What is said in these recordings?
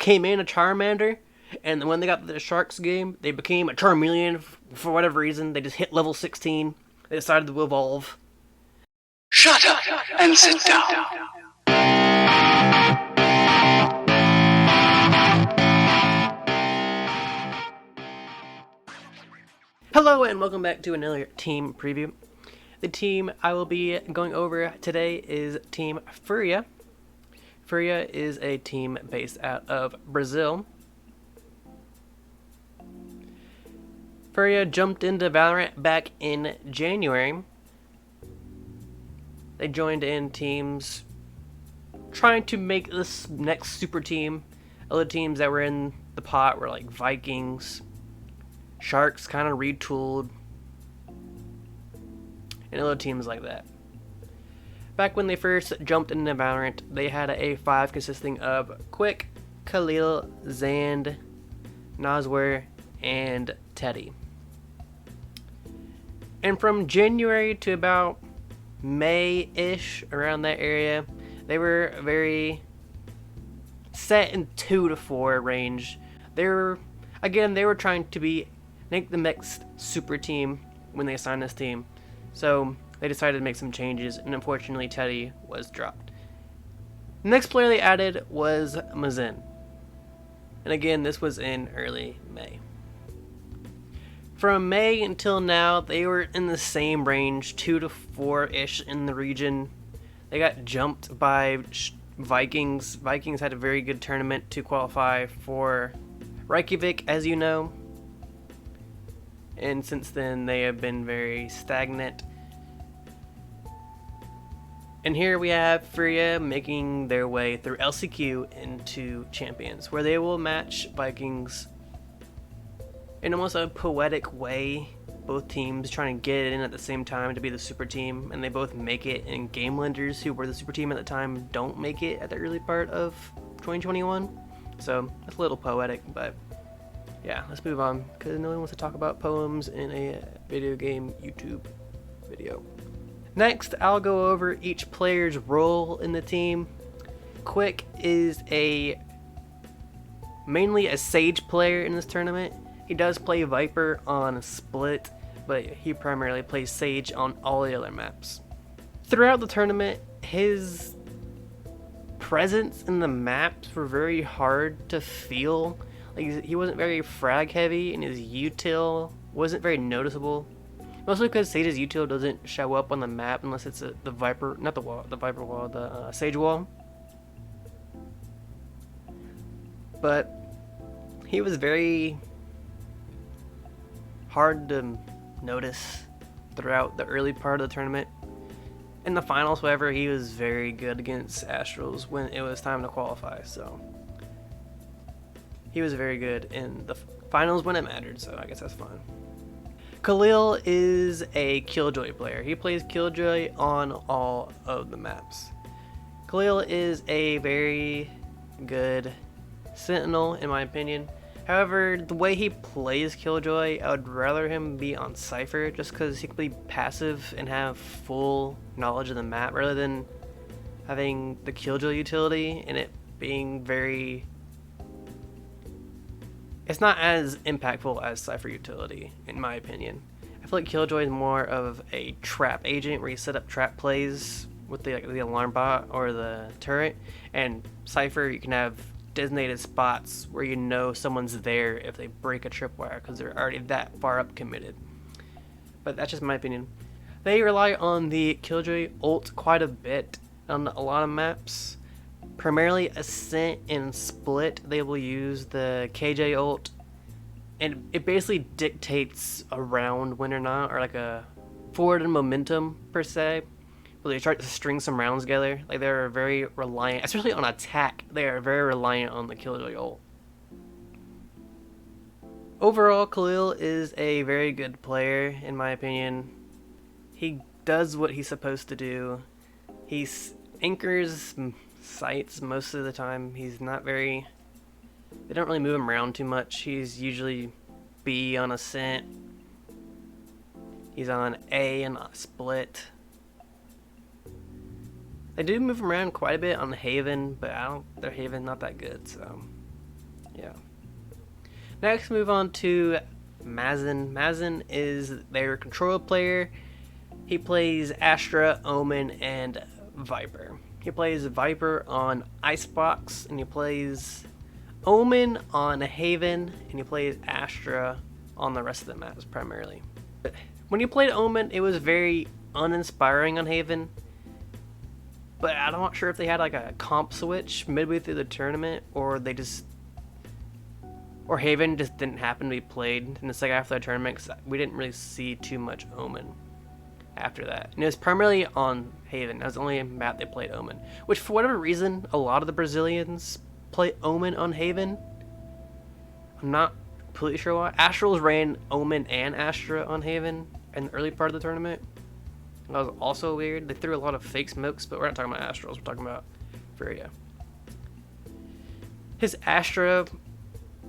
came in a Charmander, and when they got the Sharks game, they became a Charmeleon for whatever reason. They just hit level 16. They decided to evolve. Shut up and sit down. Hello and welcome back to another team preview. The team I will be going over today is Team Furia. Furia is a team based out of Brazil. Furia jumped into Valorant back in January. They joined in teams trying to make this next super team. Other teams that were in the pot were like Vikings, Sharks kind of retooled, and other teams like that. Back when they first jumped into Valorant, they had a 5 consisting of Quick, Khalil, Xand, Nazwer, and Teddy. And from January to about May-ish, around that area, they were very set in 2 to 4 range. They were trying to make the next super team when they assigned this team. So they decided to make some changes, and unfortunately Teddy was dropped. The next player they added was Mazin. And again, this was in early May. From May until now, they were in the same range, 2 to 4-ish in the region. They got jumped by Vikings. Vikings had a very good tournament to qualify for Reykjavik, as you know. And since then, they have been very stagnant. And here we have Furia making their way through LCQ into Champions, where they will match Vikings in almost a poetic way. Both teams trying to get it in at the same time to be the super team, and they both make it, and Game Lenders, who were the super team at the time, don't make it at the early part of 2021. So that's a little poetic, but yeah, let's move on, because no one wants to talk about poems in a video game YouTube video. Next, I'll go over each player's role in the team. Quick is mainly a Sage player in this tournament. He does play Viper on Split, but he primarily plays Sage on all the other maps. Throughout the tournament, his presence in the maps were very hard to feel. Like, he wasn't very frag heavy, and his util wasn't very noticeable. Mostly because Sage's util doesn't show up on the map unless it's the Viper, not the wall, the Viper wall, the Sage wall. But he was very hard to notice throughout the early part of the tournament. In the finals, however, he was very good against Astrals when it was time to qualify, so he was very good in the finals when it mattered, so I guess that's fine. Khalil is a Killjoy player. He plays Killjoy on all of the maps. Khalil is a very good Sentinel, in my opinion. However, the way he plays Killjoy, I would rather him be on Cypher, just because he can be passive and have full knowledge of the map, rather than having the Killjoy utility and it being very... It's not as impactful as Cypher utility, in my opinion. I feel like Killjoy is more of a trap agent, where you set up trap plays with the alarm bot or the turret, and Cypher, you can have designated spots where you know someone's there if they break a tripwire, because they're already that far up committed. But that's just my opinion. They rely on the Killjoy ult quite a bit on a lot of maps. Primarily Ascent and Split, they will use the KJ ult, and it basically dictates a round win or not, or like a forward in momentum per se. They try to string some rounds together. Like, they're very reliant, especially on attack, they are very reliant on the Killjoy ult. Overall, Khalil is a very good player, in my opinion. He does what he's supposed to do. He anchors sites most of the time. He's not very... They don't really move him around too much. He's usually B on Ascent. He's on A and Split. They do move him around quite a bit on Haven, but their Haven not that good, so Yeah. Next, move on to Mazin. Mazin is their control player. He plays Astra, Omen, and Viper. He plays Viper on Icebox, and he plays Omen on Haven, and he plays Astra on the rest of the maps primarily. When he played Omen, it was very uninspiring on Haven, but I'm not sure if they had like a comp switch midway through the tournament, or Haven just didn't happen to be played in the second half of the tournament, because we didn't really see too much Omen after that. And it was primarily on Haven. That was the only map they played Omen, which for whatever reason, a lot of the Brazilians play Omen on Haven. I'm not completely sure why. Astrals ran Omen and Astra on Haven in the early part of the tournament. That was also weird. They threw a lot of fake smokes, but we're not talking about Astrals, we're talking about Furia. His Astra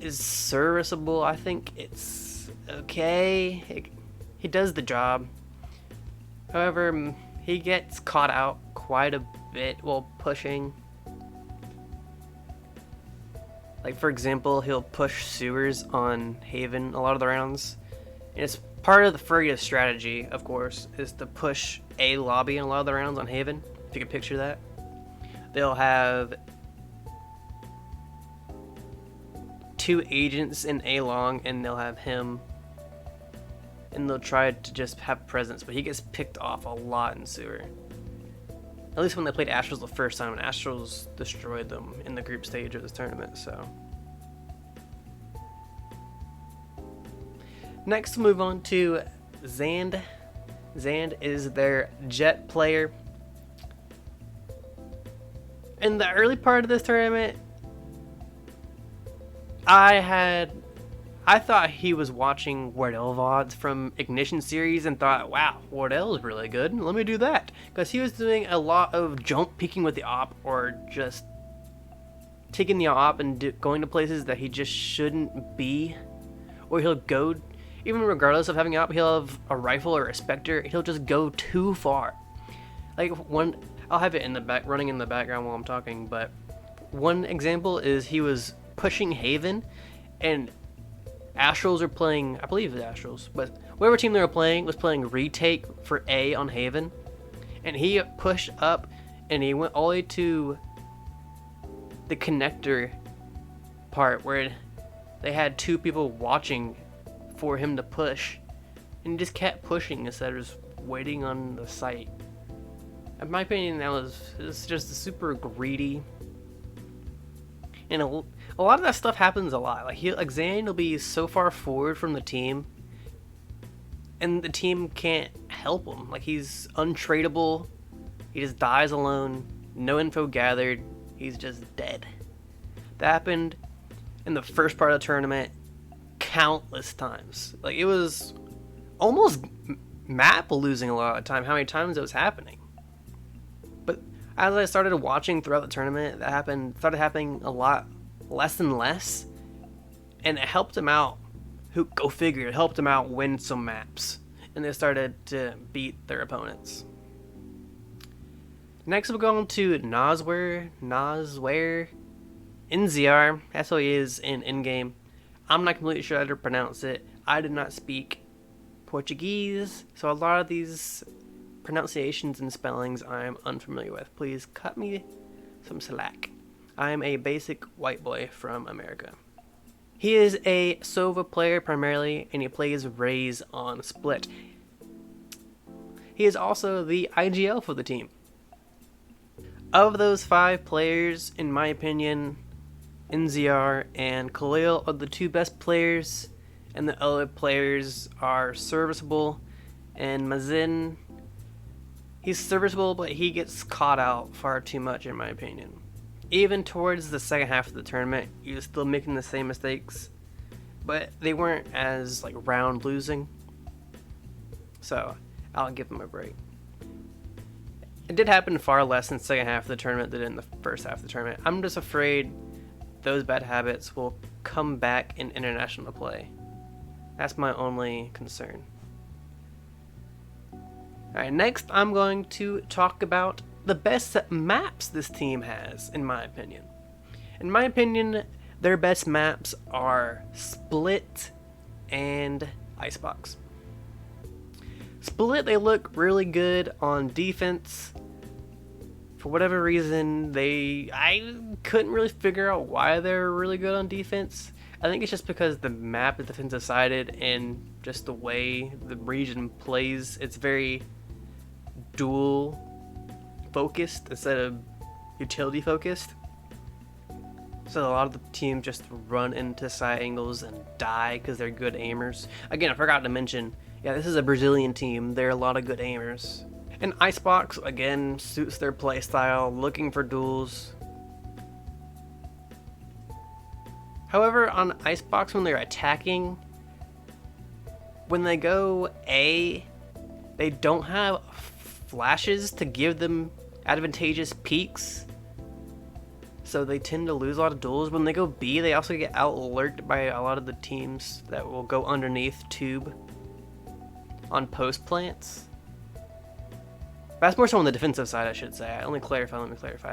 is serviceable. I think it's okay. He does the job. However, he gets caught out quite a bit while pushing. Like, for example, he'll push sewers on Haven a lot of the rounds. And it's part of the Furia strategy, of course, is to push A lobby in a lot of the rounds on Haven. If you can picture that. They'll have 2 agents in A long, and they'll have him. And they'll try to just have presence, but he gets picked off a lot in sewer. At least when they played Astrals the first time, and Astrals destroyed them in the group stage of this tournament, so. Next, we'll move on to Xand. Xand is their jet player. In the early part of this tournament, I thought he was watching Wardell VODs from Ignition series and thought, wow, Wardell is really good. Let me do that. Because he was doing a lot of jump peeking with the op, or just taking the op and going to places that he just shouldn't be. Or he'll go, even regardless of having op, he'll have a rifle or a Spectre. He'll just go too far. Like I'll have it in the back, running in the background while I'm talking, but one example is he was pushing Haven, and Astrals are playing, I believe it's Astrals, but whatever team they were playing was playing retake for A on Haven, and he pushed up and he went all the way to the connector part where they had 2 people watching for him to push, and he just kept pushing instead of just waiting on the site. In my opinion, that was just super greedy. And a lot of that stuff happens a lot. Like Xand will be so far forward from the team, and the team can't help him. Like, he's untradeable. He just dies alone. No info gathered. He's just dead. That happened in the first part of the tournament countless times. Like, it was almost map losing a lot of the time how many times it was happening. But as I started watching throughout the tournament, that started happening a lot less and less, and it helped him out. Go figure, it helped him out win some maps, and they started to beat their opponents. Next, we'll go on to Nazware NZR. That's how he is in in-game. I'm not completely sure how to pronounce it. I did not speak Portuguese, so a lot of these pronunciations and spellings I'm unfamiliar with. Please cut me some slack. I am a basic white boy from America. He is a Sova player primarily, and he plays Raze on Split. He is also the IGL for the team. Of those 5 players, in my opinion, NZR and Khalil are the 2 best players, and the other players are serviceable. And Mazin, he's serviceable, but he gets caught out far too much, in my opinion. Even towards the second half of the tournament, he was still making the same mistakes, but they weren't as round losing. So I'll give him a break. It did happen far less in the second half of the tournament than in the first half of the tournament. I'm just afraid those bad habits will come back in international play. That's my only concern. Alright, next I'm going to talk about the best maps this team has, in my opinion. In my opinion, Their best maps are Split and Icebox. Split, they look really good on defense. For whatever reason, I couldn't really figure out why they're really good on defense. I think it's just because the map is defensive sided and just the way the region plays. It's very dual focused instead of utility focused. So a lot of the teams just run into side angles and die because they're good aimers. Again, I forgot to mention, yeah, this is a Brazilian team. They're a lot of good aimers. And Icebox, again, suits their playstyle, looking for duels. However, on Icebox, when they're attacking, when they go A, they don't have flashes to give them advantageous peaks. So they tend to lose a lot of duels. When they go B, they also get out-lurked by a lot of the teams that will go underneath tube on post plants. That's more so on the defensive side, I should say. Let me clarify.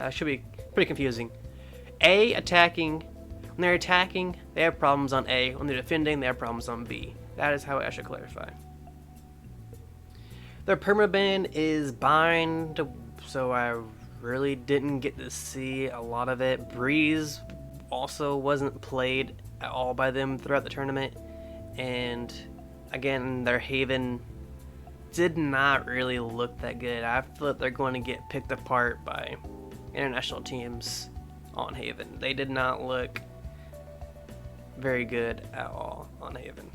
That should be pretty confusing. A, attacking. When they're attacking, they have problems on A. When they're defending, they have problems on B. That is how I should clarify. Their permaban is bind, so I really didn't get to see a lot of it. Breeze also wasn't played at all by them throughout the tournament. And again, their Haven did not really look that good. I feel like they're going to get picked apart by international teams on Haven. They did not look very good at all on Haven.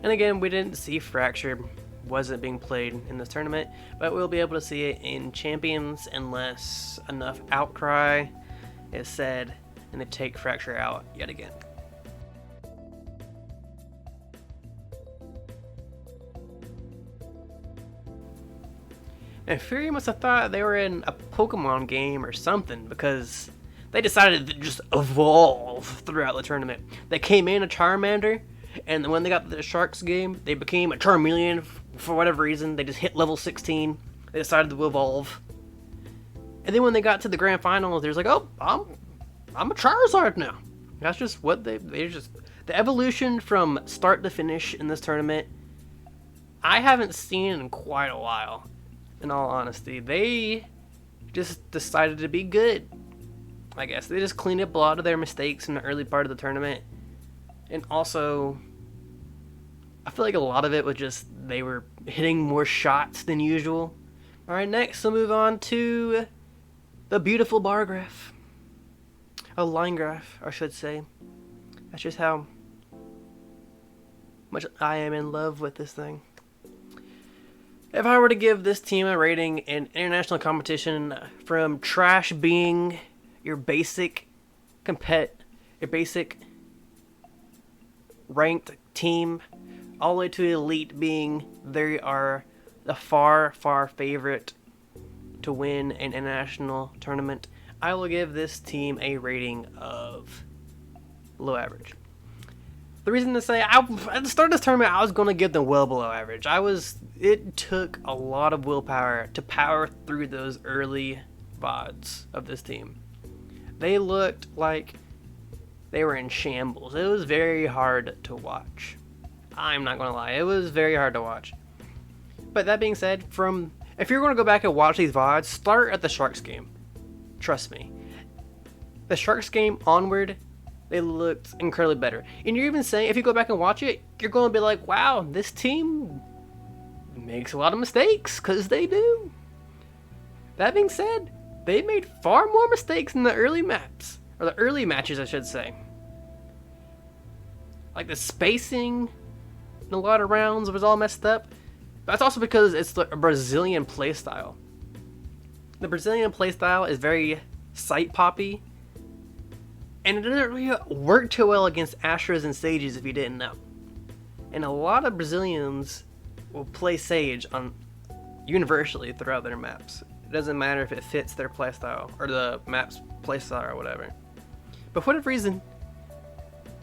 And again, we didn't see Fracture wasn't being played in this tournament, but we'll be able to see it in Champions unless enough outcry is said and they take Fracture out yet again. And Furia must have thought they were in a Pokemon game or something, because they decided to just evolve throughout the tournament. They came in a Charmander, and when they got the Sharks game, they became a Charmeleon for whatever reason. They just hit level 16. They decided to evolve. And then when they got to the grand finals, they was like, oh, I'm a Charizard now. That's just what they just... The evolution from start to finish in this tournament, I haven't seen in quite a while. In all honesty, they just decided to be good. I guess they just cleaned up a lot of their mistakes in the early part of the tournament. And also, I feel like a lot of it was just they were hitting more shots than usual. Alright, next we'll move on to the beautiful bar graph. A line graph, I should say. That's just how much I am in love with this thing. If I were to give this team a rating in international competition, from trash being your basic ranked team, all the way to elite being they are the far favorite to win an international tournament, I will give this team a rating of below average. The reason to say, at the start of this tournament, I was going to give them well below average. It took a lot of willpower to power through those early VODs of this team. They looked like they were in shambles. It was very hard to watch. I'm not going to lie, it was very hard to watch. But that being said, if you're going to go back and watch these VODs, start at the Sharks game. Trust me. The Sharks game onward, they looked incredibly better. And you're even saying, if you go back and watch it, you're going to be like, wow, this team makes a lot of mistakes, because they do. That being said, they made far more mistakes in the early maps. Or the early matches, I should say. Like the spacing in a lot of rounds was all messed up. But that's also because it's the Brazilian playstyle. The Brazilian playstyle is very sight poppy. And it doesn't really work too well against Astras and Sages if you didn't know. And a lot of Brazilians will play Sage on universally throughout their maps. It doesn't matter if it fits their playstyle or the map's playstyle or whatever. But for whatever reason,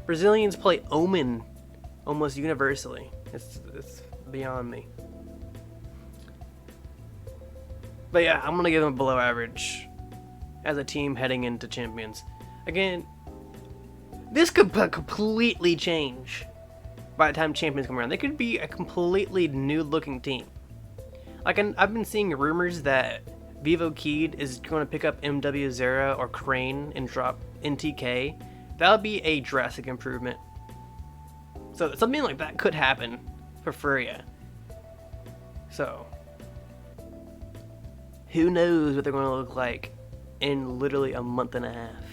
Brazilians play Omen almost universally. It's beyond me. But yeah, I'm gonna give them below average. as a team heading into Champions. Again, this could completely change by the time Champions come around. They could be a completely new looking team. Like, I've been seeing rumors that Vivo Keed is going to pick up MW0 or Crane and drop NTK. That would be a drastic improvement. So something like that could happen for Furia. So who knows what they're going to look like in literally a month and a half.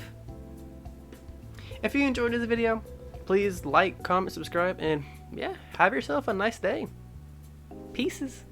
If you enjoyed this video, please like, comment, subscribe, and yeah, have yourself a nice day. Pieces.